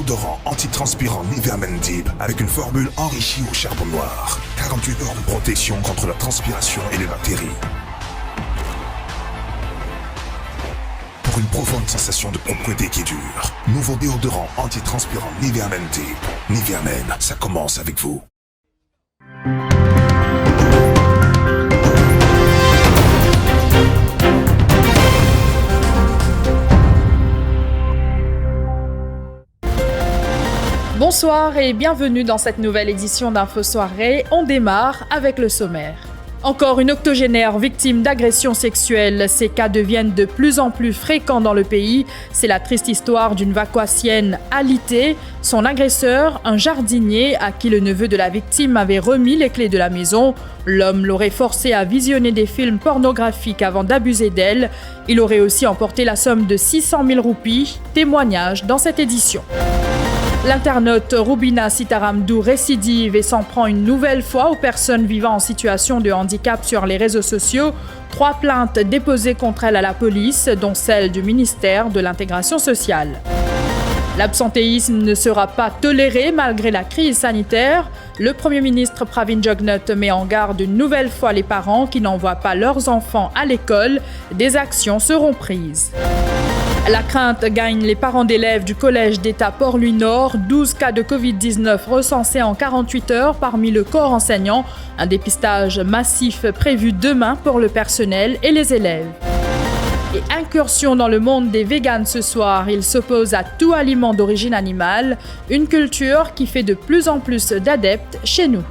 déodorant antitranspirant Nivea Men Deep avec une formule enrichie au charbon noir. 48 heures de protection contre la transpiration et les bactéries. Pour une profonde sensation de propreté qui dure. Nouveau déodorant antitranspirant Nivea Men Deep. Nivea Men, ça commence avec vous. Bonsoir et bienvenue dans cette nouvelle édition d'Info Soirée. On démarre avec le sommaire. Encore une octogénaire victime d'agressions sexuelles. Ces cas deviennent de plus en plus fréquents dans le pays. C'est la triste histoire d'une vacoisienne alitée. Son agresseur, un jardinier à qui le neveu de la victime avait remis les clés de la maison. L'homme l'aurait forcée à visionner des films pornographiques avant d'abuser d'elle. Il aurait aussi emporté la somme de 600 000 roupies. Témoignage dans cette édition. L'internaute Rubina Sitaramdou récidive et s'en prend une nouvelle fois aux personnes vivant en situation de handicap sur les réseaux sociaux. 3 plaintes déposées contre elle à la police, dont celle du ministère de l'Intégration sociale. L'absentéisme ne sera pas toléré malgré la crise sanitaire. Le Premier ministre Pravin Jugnauth met en garde une nouvelle fois les parents qui n'envoient pas leurs enfants à l'école. Des actions seront prises. La crainte gagne les parents d'élèves du collège d'État Port-Louis-Nord. 12 cas de Covid-19 recensés en 48 heures parmi le corps enseignant. Un dépistage massif prévu demain pour le personnel et les élèves. Et incursion dans le monde des véganes ce soir. Ils s'opposent à tout aliment d'origine animale. Une culture qui fait de plus en plus d'adeptes chez nous.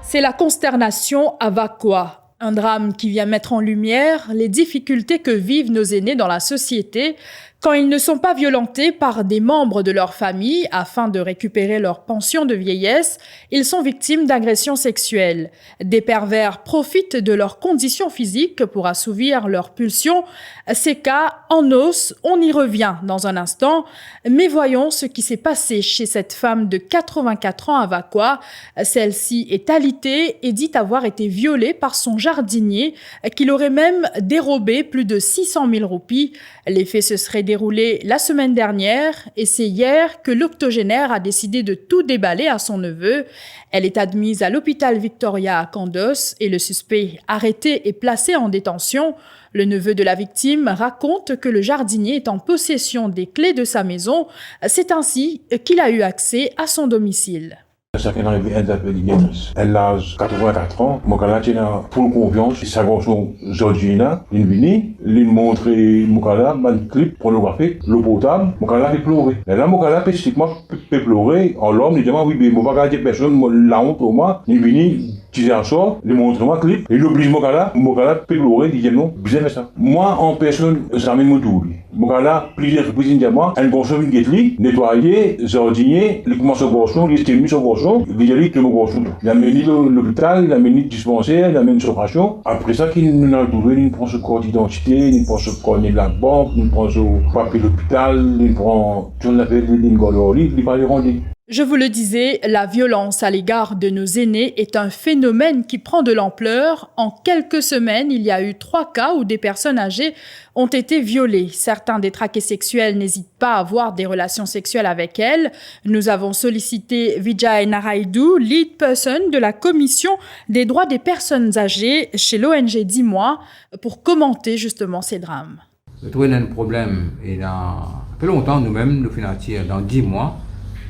C'est la consternation à Vakwa. Un drame qui vient mettre en lumière les difficultés que vivent nos aînés dans la société quand ils ne sont pas violentés par des membres de leur famille afin de récupérer leur pension de vieillesse. Ils sont victimes d'agressions sexuelles. Des pervers profitent de leurs conditions physiques pour assouvir leurs pulsions. Ces cas en os, on y revient dans un instant. Mais voyons ce qui s'est passé chez cette femme de 84 ans à Vakwa. Celle-ci est alitée et dit avoir été violée par son jardinier, qu'il aurait même dérobé plus de 600 000 roupies. Les faits se seraient déroulés la semaine dernière et c'est hier que l'octogénaire a décidé de tout déballer à son neveu. Elle est admise à l'hôpital Victoria à Kandos et le suspect arrêté et placé en détention. Le neveu de la victime raconte que le jardinier est en possession des clés de sa maison. C'est ainsi qu'il a eu accès à son domicile. Chacun arrive interprétatrice. Elle a 84 ans. Mon gars là, pour confiance, sa garçon Georgina, il vini, il montre mon gars là, un clip pornographique, le portable, mon gars là fait pleurer. Et là, mon gars là, spécifiquement, peut pleurer en l'homme, il dit, oui, mais mon gars, personne, la honte pour moi, il vini, tu un sort, il montre moi clip, il oblige mon gars là, peut pleurer, il dit, non, bien ça. Moi, en personne, j'amène mon tour. Mon gars là, plusieurs reprises, moi, elle consomme une guette-lit, nettoyer, jardinier, il commence au garçon, il stimule son garçon. Il a dit que mon garçon, il a mené l'hôpital, il a mené le dispensaire, il a mené une opération. Après ça, il nous a trouvé, il prend ce code d'identité, il prend ce code de la banque, il prend ce papier de l'hôpital, il prend tout l'appel de l'ingolori, il va les rendre. Je vous le disais, la violence à l'égard de nos aînés est un phénomène qui prend de l'ampleur. En quelques semaines, il y a eu 3 cas où des personnes âgées ont été violées. Certains détraqués sexuels n'hésitent pas à avoir des relations sexuelles avec elles. Nous avons sollicité Vijay Naraidu, lead person de la commission des droits des personnes âgées chez l'ONG 10 mois, pour commenter justement ces drames. Je trouve un problème et ça fait longtemps nous-mêmes nous financiers dans 10 mois.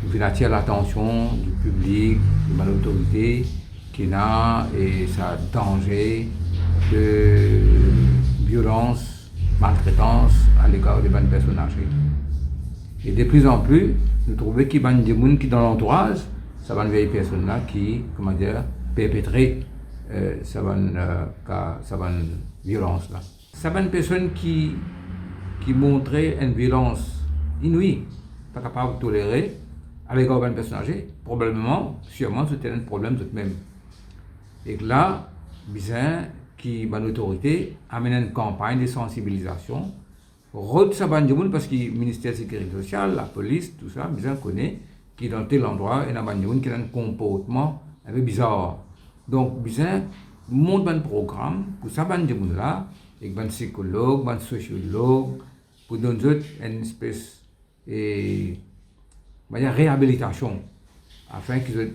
Nous attirer l'attention du public, de l'autorité qui a et sa danger de violence, maltraitance à l'égard des bonnes personnes âgées. Et de plus en plus, nous trouvons qu'il y a des gens qui dans l'entourage, ça va une vieille personne là qui, perpétrer ça va une violence là. Ça va une personne qui montrait une violence inouïe, pas capable de tolérer. Avec un personne âgée, probablement, sûrement, c'était un problème tout de même. Et là, bien, qui, l'autorité, amène une campagne de sensibilisation. Route ça parce que le ministère de la Sécurité sociale, la police, tout ça, bien connaît, qui dans tel endroit, et qui a un comportement un peu bizarre. Donc, bien, monte un programme pour ça, là, avec un psychologue, un sociologue, pour donner une espèce réhabilitation afin qu'ils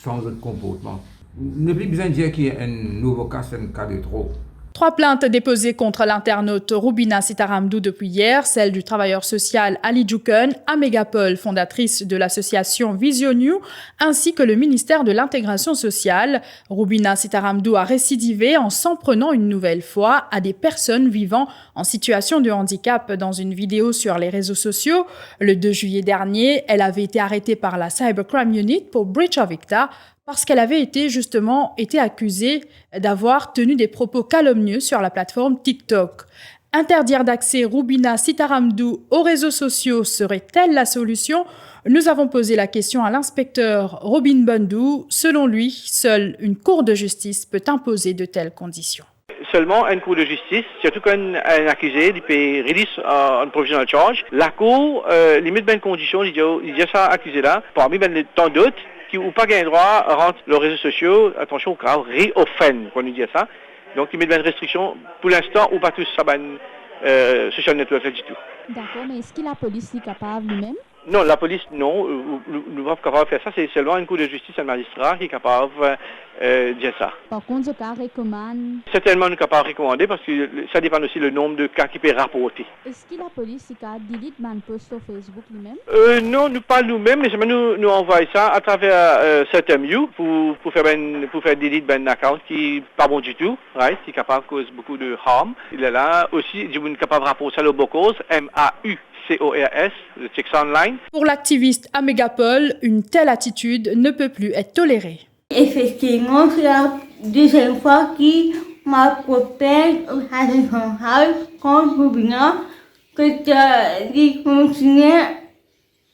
changent de comportement. Ne plus besoin de dire qu'il y a un nouveau cas, c'est un cas de trop. 3 plaintes déposées contre l'internaute Rubina Sitaramdou depuis hier, celle du travailleur social Ali Djoukun, à Mégapol, fondatrice de l'association Vision New, ainsi que le ministère de l'Intégration sociale. Rubina Sitaramdou a récidivé en s'en prenant une nouvelle fois à des personnes vivant en situation de handicap dans une vidéo sur les réseaux sociaux. Le 2 juillet dernier, elle avait été arrêtée par la Cybercrime Unit pour breach of ICTA, parce qu'elle avait été accusée d'avoir tenu des propos calomnieux sur la plateforme TikTok. Interdire d'accès Rubina Sitaramdou aux réseaux sociaux serait-elle la solution? Nous avons posé la question à l'inspecteur Robin Bundou. Selon lui, seule une cour de justice peut imposer de telles conditions. Seulement une cour de justice, surtout quand un accusé peut release un provisional charge, la cour limite bien conditions, il dit ça accusé là, parmi tant d'autres qui n'ont pas le droit à rendre les réseaux sociaux, attention, grave, re-offend, quand on dit ça. Donc, il met des restrictions, pour l'instant, ou pas tous ça, social network du tout. D'accord, mais est-ce que la police est capable lui-même? Non, la police, non, nous ne sommes pas capables de faire ça. C'est seulement une cour de justice, un magistrat qui est capable de dire ça. Par contre, je recommande... Certainement, nous ne sommes pas recommander parce que ça dépend aussi le nombre de cas qui peut rapporter. Est-ce que la police est capable de delete mon post sur Facebook lui-même? Non, nous pas nous-mêmes, mais nous envoyons ça à travers certains lieux pour faire delete un account qui n'est pas bon du tout, right? Qui est capable de causer beaucoup de harm. Il est là aussi, nous sommes capables de rapporter ça au BOCOS, MAUCORS, le Checks Online. Pour l'activiste à Mégapol, une telle attitude ne peut plus être tolérée. Effectivement, c'est la deuxième fois que ma copine a son house contre Rubina, que je continue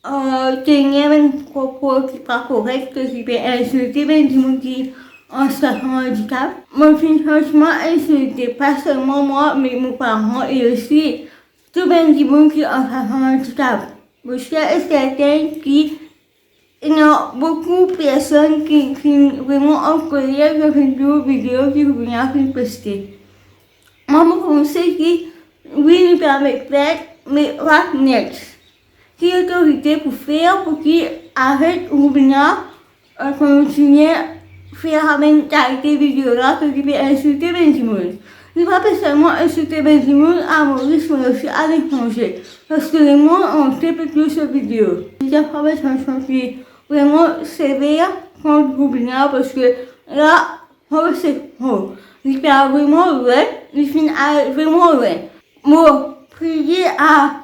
à tenir un propos qui n'est pas correct, que je peux insulter les gens qui en situation de handicap. Mon franchement insulté pas seulement moi, mais mes parents et aussi tous les gens qui en situation de handicap. Je suis certain qu'il y a beaucoup de personnes qui vraiment en colère sur une vidéo qui vient poster. Moi, je pense que oui, nous permet faire, mais what next? Quelle autorité pour faire pour qu'il arrête Rubina à continuer à faire avec qualité vidéo là que qui peut insulter les gens? Il ne va pas seulement insulter les gens à Maurice, mais aussi à l'étranger. Parce que les gens ont fait plus de vidéos. Il y a pas besoin de vraiment sévère contre Rubina parce que là, c'est bon. Il fait vraiment loin, il finit vraiment loin. Moi, prier à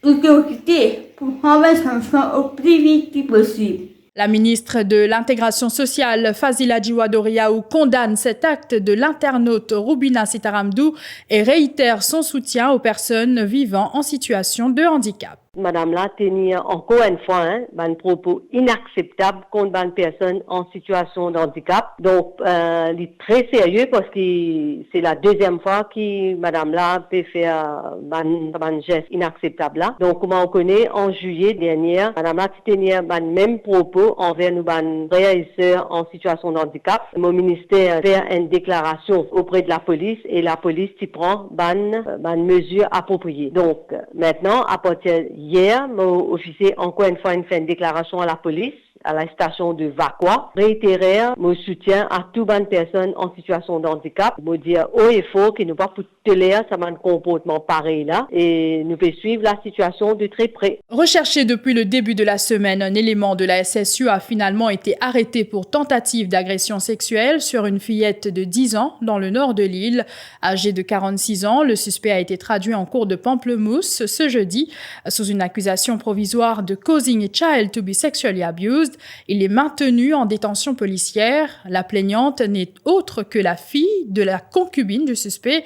l'autorité pour prendre sanction au plus vite possible. La ministre de l'Intégration sociale, Fazila Djiwadoriaou, condamne cet acte de l'internaute Rubina Sitaramdou et réitère son soutien aux personnes vivant en situation de handicap. Madame là tenir encore une fois un propos inacceptable contre une personne en situation de handicap. Donc, il est très sérieux parce que c'est la deuxième fois que Madame là peut faire un geste inacceptable là. Donc, comme on connaît, en juillet dernier, Madame là tenir un même propos envers nos frères et sœurs en situation de handicap. Mon ministère fait une déclaration auprès de la police et la police y prend une mesure appropriée. Donc, maintenant, à partir hier, mon officier encore une fois fait une déclaration à la police, à la station de Vakwa, réitérer mon soutien à toutes les personnes en situation de handicap. Je dire haut et fort que nous ne pouvons pas tolérer un comportement pareil là et nous pouvons suivre la situation de très près. Recherché depuis le début de la semaine, un élément de la SSU a finalement été arrêté pour tentative d'agression sexuelle sur une fillette de 10 ans dans le nord de l'île. Âgé de 46 ans, le suspect a été traduit en cour de Pamplemousse ce jeudi sous une accusation provisoire de causing a child to be sexually abused. Il est maintenu en détention policière. La plaignante n'est autre que la fille de la concubine du suspect.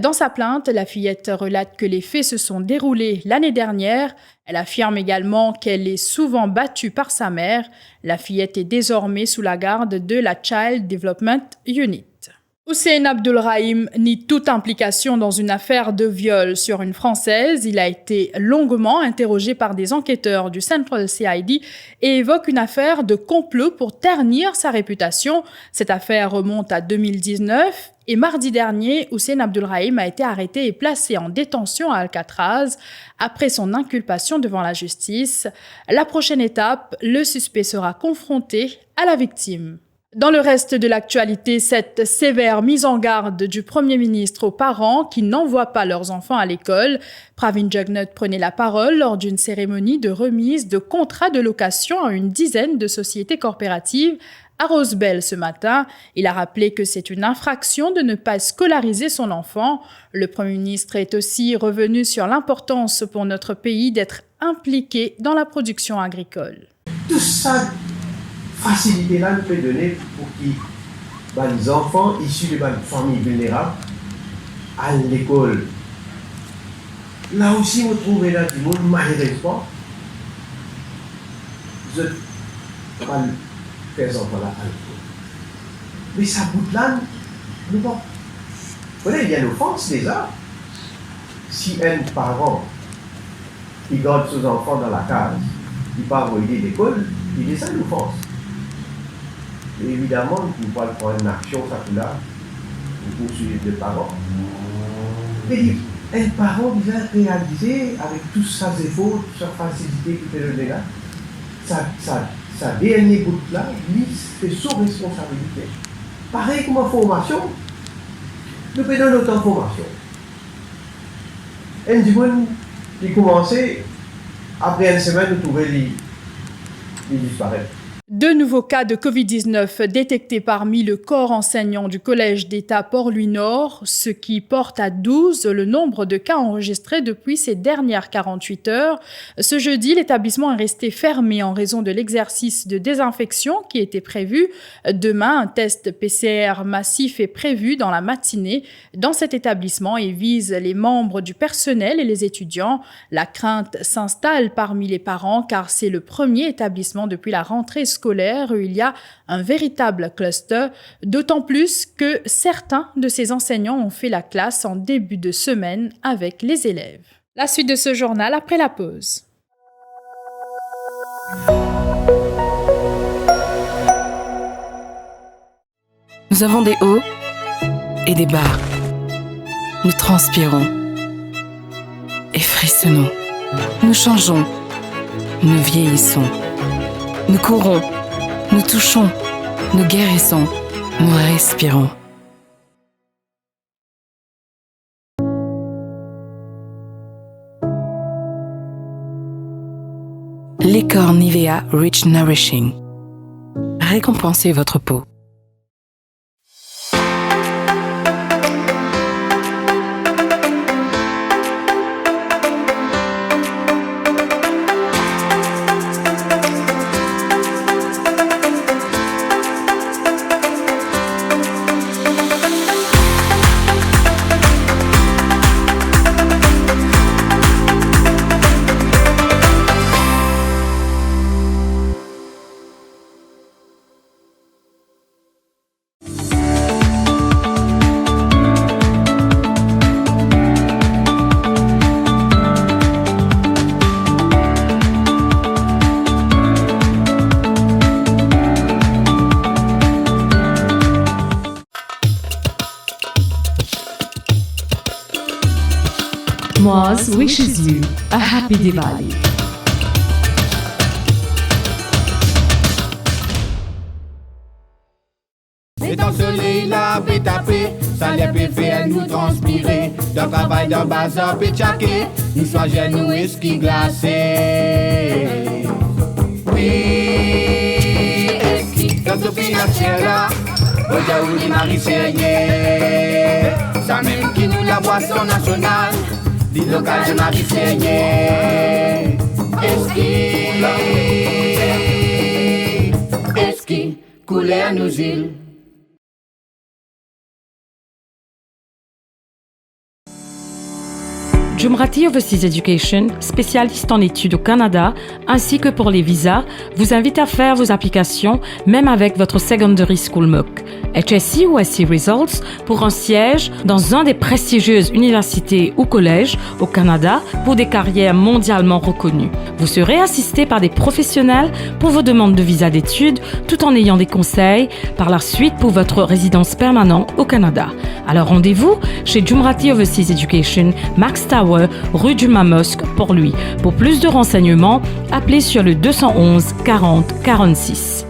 Dans sa plainte, la fillette relate que les faits se sont déroulés l'année dernière. Elle affirme également qu'elle est souvent battue par sa mère. La fillette est désormais sous la garde de la Child Development Unit. Hussein Abdulrahim nie toute implication dans une affaire de viol sur une Française. Il a été longuement interrogé par des enquêteurs du Central CID et évoque une affaire de complot pour ternir sa réputation. Cette affaire remonte à 2019 et mardi dernier, Hussein Abdulrahim a été arrêté et placé en détention à Alcatraz après son inculpation devant la justice. La prochaine étape, le suspect sera confronté à la victime. Dans le reste de l'actualité, cette sévère mise en garde du Premier ministre aux parents qui n'envoient pas leurs enfants à l'école. Pravin Jugnauth prenait la parole lors d'une cérémonie de remise de contrats de location à une dizaine de sociétés corporatives à Rosebel ce matin. Il a rappelé que c'est une infraction de ne pas scolariser son enfant. Le Premier ministre est aussi revenu sur l'importance pour notre pays d'être impliqué dans la production agricole. Tout ça, facilité là, nous peut donner pour que les enfants issus de familles vulnérables à l'école. Là aussi, vous trouvez là du monde, malheureusement, je ne peux pas faire ça là à l'école. Mais ça bout là, nous bon. Vous voyez, il y a l'offense déjà. Si un parent qui garde ses enfants dans la case, il ne peut pas envoyer l'école, il est ça l'offense. Et évidemment, nous ne pouvons pas prendre une action, ça tout là, pour poursuivre les parents. Mais un parent vient réaliser avec tous ses efforts, toute sa facilité qui fait le dégât, sa dernière goutte là, lui, c'est son responsabilité. Pareil comme en formation, nous prenons notre formation. Un du monde qui commençait, après une semaine, nous trouvons les disparaître. Deux nouveaux cas de Covid-19 détectés parmi le corps enseignant du Collège d'État Port-Louis-Nord, ce qui porte à 12 le nombre de cas enregistrés depuis ces dernières 48 heures. Ce jeudi, l'établissement est resté fermé en raison de l'exercice de désinfection qui était prévu. Demain, un test PCR massif est prévu dans la matinée dans cet établissement et vise les membres du personnel et les étudiants. La crainte s'installe parmi les parents car c'est le premier établissement depuis la rentrée scolaire où il y a un véritable cluster, d'autant plus que certains de ces enseignants ont fait la classe en début de semaine avec les élèves. La suite de ce journal après la pause. Nous avons des hauts et des bas. Nous transpirons et frissonnons. Nous changeons, nous vieillissons. Nous courons, nous touchons, nous guérissons, nous respirons. Les corps Nivea Rich Nourishing. Récompensez votre peau. Moz wishes you a happy Diwali. Et dans ce soleil-là, peut taper, ça les peut faire nous transpirer. Dans travail, dans bazar, peut tchaquer, nous soit genoux et ski glacé. Oui, ski, dans ce financier-là, au Jaouli Marie Seigneur. Ça même qui nous la boisson nationale, dit local de Marie Seigneur. Ski, couler à nos îles. Jumrati Overseas Education, spécialiste en études au Canada, ainsi que pour les visas, vous invite à faire vos applications, même avec votre Secondary School MOOC, HSC ou SC Results, pour un siège dans un des prestigieuses universités ou collèges au Canada pour des carrières mondialement reconnues. Vous serez assisté par des professionnels pour vos demandes de visa d'études, tout en ayant des conseils par la suite pour votre résidence permanente au Canada. Alors rendez-vous chez Jumrati Overseas Education, Max Tower, rue du Mamosque, Port-Louis. Pour plus de renseignements, appelez sur le 211 40 46.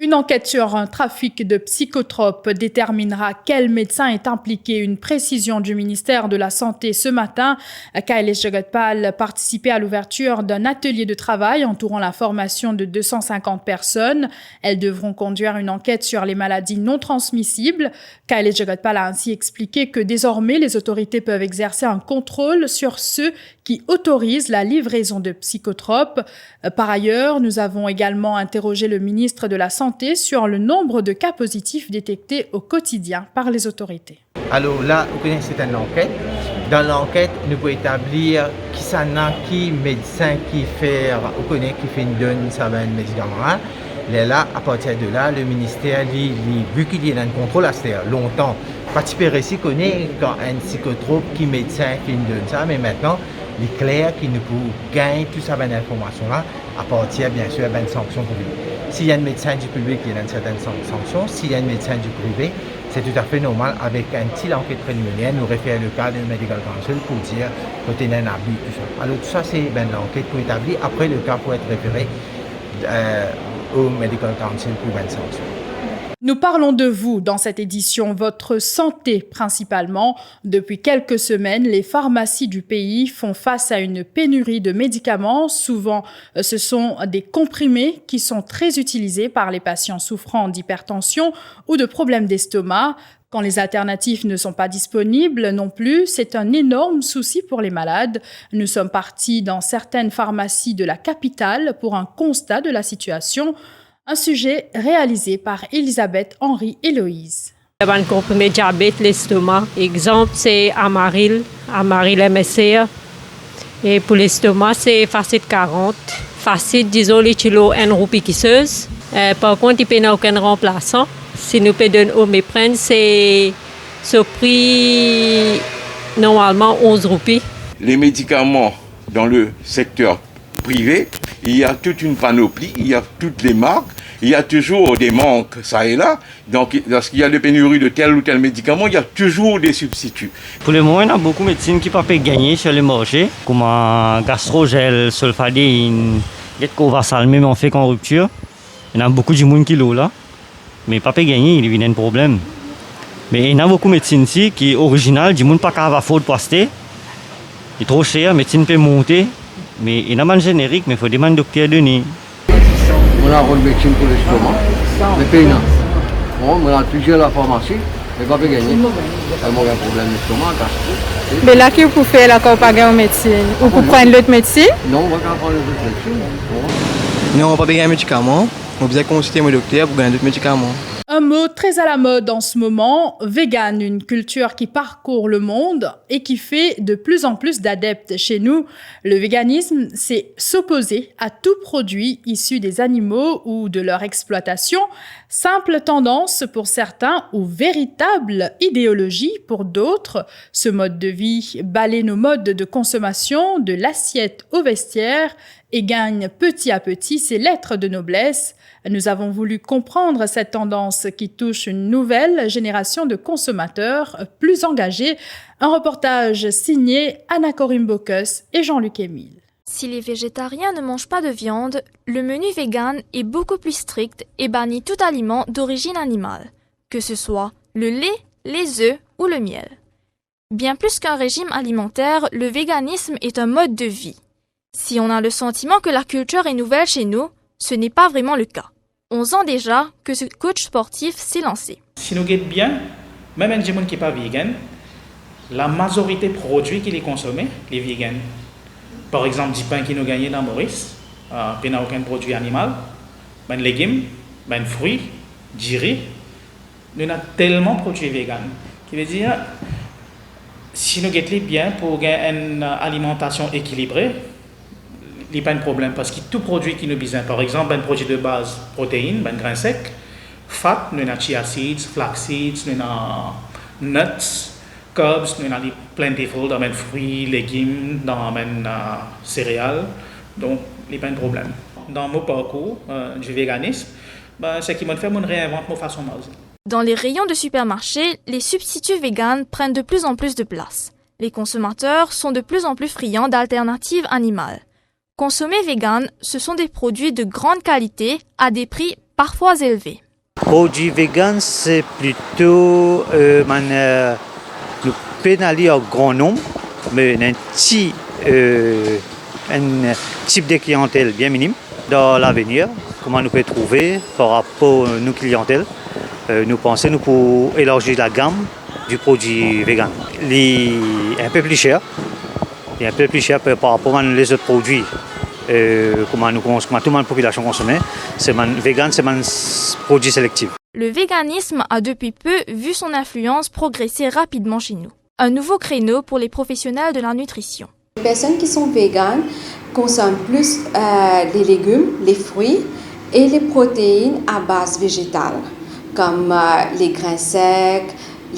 Une enquête sur un trafic de psychotropes déterminera quel médecin est impliqué. Une précision du ministère de la Santé ce matin. Kailesh Jagotpal participait à l'ouverture d'un atelier de travail entourant la formation de 250 personnes. Elles devront conduire une enquête sur les maladies non transmissibles. Kailesh Jagotpal a ainsi expliqué que désormais, les autorités peuvent exercer un contrôle sur ceux qui autorisent la livraison de psychotropes. Par ailleurs, nous avons également interrogé le ministre de la Santé sur le nombre de cas positifs détectés au quotidien par les autorités. Alors là, vous connaissez, c'est une enquête. Dans l'enquête, nous pouvons établir qui ça n'a, qui médecin qui fait, vous connaissez, qui fait une donne, ça va un médicament. Et là, à partir de là, le ministère, vu qu'il y a un contrôle, c'est-à-dire longtemps, participer ici connaît quand un psychotrope qui médecin qui donne ça, mais maintenant, il est clair qu'il nous peut gagner toute cette information-là à partir, bien sûr, d'une sanction pour lui. S'il y a un médecin du public, il y a une certaine sanction. S'il y a un médecin du privé, c'est tout à fait normal. Avec un petit enquête préliminaire, nous référer le cas du Medical Council pour dire que tu as un abus, tout ça. Alors tout ça, c'est l'enquête pour établir. Après, le cas peut être référé au Medical Council pour une sanction. Nous parlons de vous dans cette édition, votre santé principalement. Depuis quelques semaines, les pharmacies du pays font face à une pénurie de médicaments. Souvent, ce sont des comprimés qui sont très utilisés par les patients souffrant d'hypertension ou de problèmes d'estomac. Quand les alternatives ne sont pas disponibles non plus, c'est un énorme souci pour les malades. Nous sommes partis dans certaines pharmacies de la capitale pour un constat de la situation. Un sujet réalisé par Elisabeth Henry Héloïse. Un comprimé diabète, l'estomac. Exemple, c'est Amaril MSC. Et pour l'estomac, c'est Facit 40. Facit, disons, les kilos, 1 roupie quisseuse. Par contre, il n'y a aucun remplaçant. Si nous pouvons donner au méprenne, c'est ce prix, normalement, 11 roupies. Les médicaments dans le secteur privé, il y a toute une panoplie, il y a toutes les marques, il y a toujours des manques, ça et là. Donc, lorsqu'il y a des pénuries de tel ou tel médicament, il y a toujours des substituts. Pour le moment, il y a beaucoup de médecines qui ne peuvent pas gagner sur le marché, comme un gastrogel, sulfadéine, Covasal, même on fait qu'en rupture. Il y a beaucoup de monde qui l'ont là, mais ne peuvent pas gagner, il y a un problème. Mais il y a beaucoup de médecines ici qui sont originales, du monde pas qu'à avoir faute pour acheter. Il est trop cher, la médecine peut monter. Mais il y a un générique, mais il faut demander au docteur Denis. On a une médecine pour l'estomac, mais payant. On a plusieurs la pharmacie, mais pas gagner. Il y a un problème d'estomac, gastrique. Mais là, qu'est-ce que vous faites là quand vous pas en médecine? Ou vous prenez l'autre médecine? Non, on va pas prendre l'autre médecine. Non, on va pas gagner un médicament. On va consulter mon docteur pour gagner d'autres médicaments. Un mot très à la mode en ce moment, vegan, une culture qui parcourt le monde et qui fait de plus en plus d'adeptes chez nous. Le véganisme, c'est s'opposer à tout produit issu des animaux ou de leur exploitation. Simple tendance pour certains ou véritable idéologie pour d'autres. Ce mode de vie balaie nos modes de consommation, de l'assiette au vestiaire et gagne petit à petit ses lettres de noblesse. Nous avons voulu comprendre cette tendance qui touche une nouvelle génération de consommateurs plus engagés. Un reportage signé Anna-Corinne Bocus et Jean-Luc Émile. Si les végétariens ne mangent pas de viande, le menu vegan est beaucoup plus strict et bannit tout aliment d'origine animale, que ce soit le lait, les œufs ou le miel. Bien plus qu'un régime alimentaire, le véganisme est un mode de vie. Si on a le sentiment que la culture est nouvelle chez nous, ce n'est pas vraiment le cas. 11 ans déjà que ce coach sportif s'est lancé. Si nous regardons bien, même un gens qui n'est pas vegan, la majorité des produits qui les consomment, les vegan. Par exemple, du pain qui nous gagne dans Maurice, il n'y a aucun produit animal, des légumes, ben fruits, du riz, nous avons tellement de produits vegan. Qui veut dire, si nous gagnons bien pour avoir une alimentation équilibrée, il n'y a pas de problème. Parce que tout produit qui nous besoin, par exemple, un produit de base, protéines, ben grains secs, fat, nous avons chia seeds, flax seeds, nous avons nuts, carbs, nous avons plentiful dans les fruits, légumes, dans les céréales. Donc, il n'y a pas de problème. Dans mon parcours du véganisme, ben, ce qui m'a fait, je réinvente ma façon de manger. Dans les rayons de supermarché, les substituts véganes prennent de plus en plus de place. Les consommateurs sont de plus en plus friands d'alternatives animales. Consommer vegan, ce sont des produits de grande qualité à des prix parfois élevés. Produits vegan, c'est plutôt nous pénaliser en grand nombre, mais un type de clientèle bien minime. Dans l'avenir, comment nous pouvons trouver par rapport à nos clientèles, nous pensons nous pour élargir la gamme du produit vegan. Il est un peu plus cher. Il est un peu plus cher par rapport à les autres produits. Comment toute la population consomme. C'est vegan, c'est un produit sélectif. Le véganisme a depuis peu vu son influence progresser rapidement chez nous. Un nouveau créneau pour les professionnels de la nutrition. Les personnes qui sont véganes consomment plus les légumes, les fruits et les protéines à base végétale, comme les grains secs,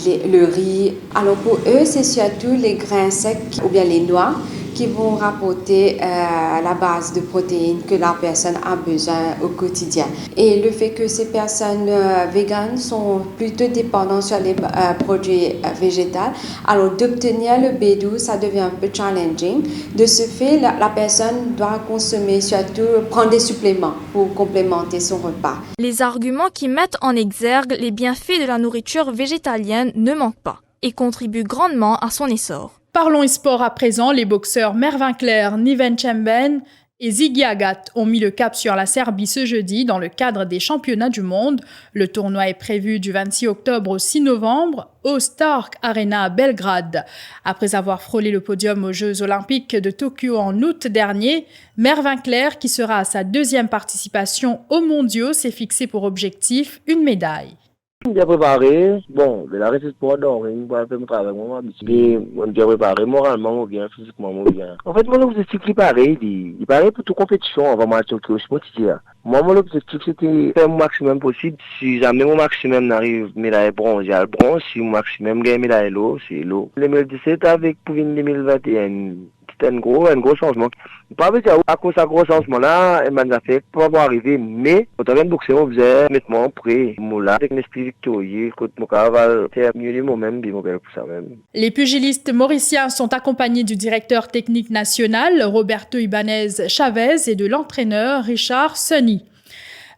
le riz. Alors pour eux, c'est surtout les grains secs ou bien les noix qui vont rapporter la base de protéines que la personne a besoin au quotidien. Et le fait que ces personnes véganes sont plutôt dépendantes sur les produits végétaux, alors d'obtenir le B12, ça devient un peu challenging. De ce fait, la personne doit consommer, surtout prendre des suppléments pour complémenter son repas. Les arguments qui mettent en exergue les bienfaits de la nourriture végétalienne ne manquent pas et contribuent grandement à son essor. Parlons e-sport à présent. Les boxeurs Mervin Clair, Niven Chemben et Ziggy Agat ont mis le cap sur la Serbie ce jeudi dans le cadre des championnats du monde. Le tournoi est prévu du 26 octobre au 6 novembre au Stark Arena à Belgrade. Après avoir frôlé le podium aux Jeux olympiques de Tokyo en août dernier, Mervin Clair, qui sera à sa deuxième participation aux mondiaux, s'est fixé pour objectif une médaille. J'ai préparé, bon, de la réussite pour ring, pour faire mon travail, j'ai préparé moralement ou bien physiquement ou bien. En fait, mon objectif est pareil, il paraît pour toute compétition avant match Tokyo, je suis moi, mon objectif, c'était faire le maximum possible. Si jamais mon maximum n'arrive, médaille bronze, il y a le bronze. Si mon maximum gagne médaille l'eau, c'est l'eau. 2017 avec pour 2021, c'était un gros changement. Pas dire à cause de ce gros changement-là, il m'a fait pas arriver, mais quand on vient de boxer, on faisait nettement prêt. Moi, avec un esprit victorieux, quand mon cavale, c'est mieux de moi-même, puis mon père pour ça même. Les pugilistes mauriciens sont accompagnés du directeur technique national, Roberto Ibanez Chavez, et de l'entraîneur Richard Sonny.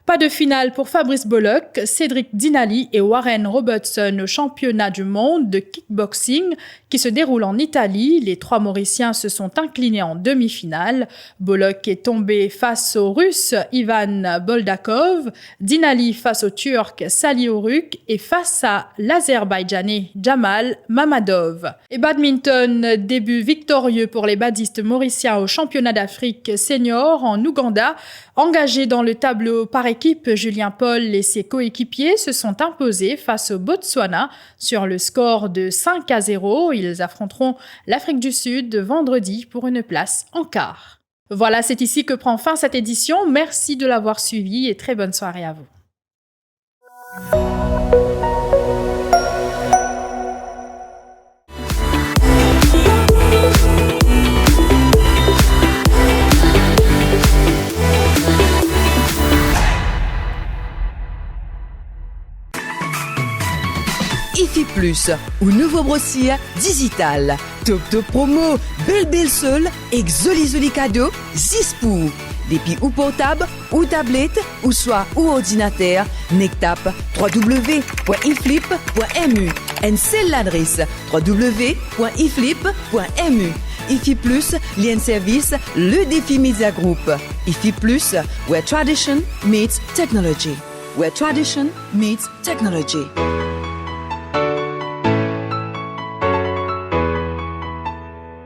Pas de finale pour Fabrice Bollock, Cédric Dinali et Warren Robertson au championnat du monde de kickboxing qui se déroule en Italie. Les trois Mauriciens se sont inclinés en demi-finale. Bollock est tombé face au Russe Ivan Boldakov, Dinali face au Turc Salioruk et face à l'Azerbaïdjanais Jamal Mamadov. Et badminton, début victorieux pour les badistes mauriciens au championnat d'Afrique senior en Ouganda. Engagés dans le tableau par équipe, Julien Paul et ses coéquipiers se sont imposés face au Botswana sur le score de 5-0. Ils affronteront l'Afrique du Sud vendredi pour une place en quart. Voilà, c'est ici que prend fin cette édition. Merci de l'avoir suivi et très bonne soirée à vous. IFI Plus, ou nouveau brossier digital. Top promo, belle seul, exoli cadeau, zispou. Depuis ou portable, ou tablette, ou soit ou ordinateur, nectap www.iflip.mu. Et c'est l'adresse www.iflip.mu. IFI Plus, lien service, le défi Media Group. IFI Plus, where tradition meets technology. Where tradition meets technology.